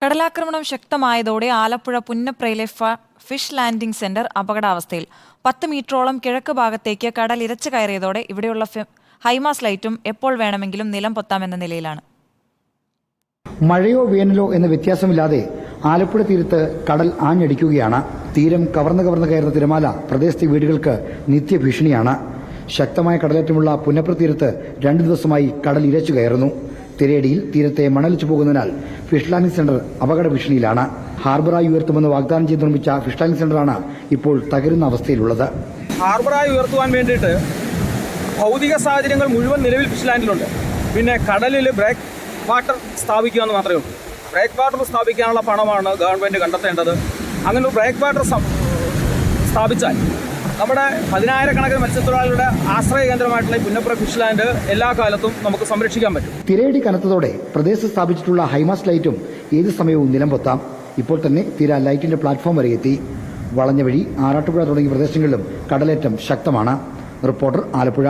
കടലാക്രമണം ശക്തമായതോടെ Alappuzha പുന്നപ്രയിലെ fish landing centre അപകടാവസ്ഥയിൽ. 10 മീറ്ററോളം കിഴക്ക് ഭാഗത്തേക്ക് കടൽ ഇരച്ചു കയറിയതോടെ ഇവിടെയുള്ള ഹൈമാസ് ലൈറ്റും എപ്പോൾ വേണമെങ്കിലും നിലം പൊത്താമെന്ന നിലയിലാണ്. മഴയോ വേനലോ എന്ന വ്യത്യാസമില്ലാതെ ആലപ്പുഴ തീരത്ത് കടൽ ആഞ്ഞടിക്കുകയാണ്. തീരം കവർന്ന് കയറുന്ന തിരമാല പ്രദേശത്തെ വീടുകൾക്ക് നിത്യഭീഷണിയാണ്. ശക്തമായ കടലേറ്റമുള്ള പുന്നപ്ര തീരത്ത് 2 ദിവസമായി കടൽ ഇരച്ചു കയറുന്നു. തിരയടിയിൽ തീരത്തെ മണലിച്ചു പോകുന്നതിനാൽ ഫിഷ് ലാൻഡിംഗ് സെന്റർ അപകട ഭീഷണിയിലാണ്. ഹാർബറായി ഉയർത്തുമെന്ന് വാഗ്ദാനം ചെയ്ത് നിർമ്മിച്ച ഫിഷ് ലാൻഡിംഗ് സെന്ററാണ് ഇപ്പോൾ തകരുന്ന അവസ്ഥയിലുള്ളത്. ഹാർബറായി ഉയർത്തുവാൻ വേണ്ടിയിട്ട് ഭൗതിക സാഹചര്യങ്ങൾ മുഴുവൻ നിലവിൽ ഫിഷ് ലാൻഡിലുണ്ട്. പിന്നെ കടലിൽ ബ്രേക്ക് വാട്ടർ സ്ഥാപിക്കുക എന്ന് മാത്രമേ ഉള്ളൂ. ബ്രേക്ക് വാട്ടർ സ്ഥാപിക്കാനുള്ള പണമാണ് ഗവൺമെൻറ് കണ്ടെത്തേണ്ടത്. അങ്ങനെ ഒരു ബ്രേക്ക് വാട്ടർ സ്ഥാപിച്ചാൽ നമ്മുടെ 10,000-കണക്കിന് മത്സ്യത്തൊഴിലാളികളുടെ ആശ്രയ കേന്ദ്രമായിട്ടുള്ള പുന്നപ്ര ഫിഷ് ലാൻഡ് എല്ലാ കാലത്തും നമുക്ക് സംരക്ഷിക്കാൻ പറ്റും. തിരയടി കനത്തതോടെ പ്രദേശത്ത് സ്ഥാപിച്ചിട്ടുള്ള ഹൈമാസ് ലൈറ്റും ഏത് സമയവും നിലം പൊത്താം. ഇപ്പോൾ തന്നെ തീര ലൈറ്റിന്റെ പ്ലാറ്റ്ഫോം വരെ എത്തി. വളഞ്ഞ വഴി, ആറാട്ടുപുഴ തുടങ്ങിയ പ്രദേശങ്ങളിലും കടലേറ്റം ശക്തമാണ്. റിപ്പോർട്ടർ, ആലപ്പുഴ.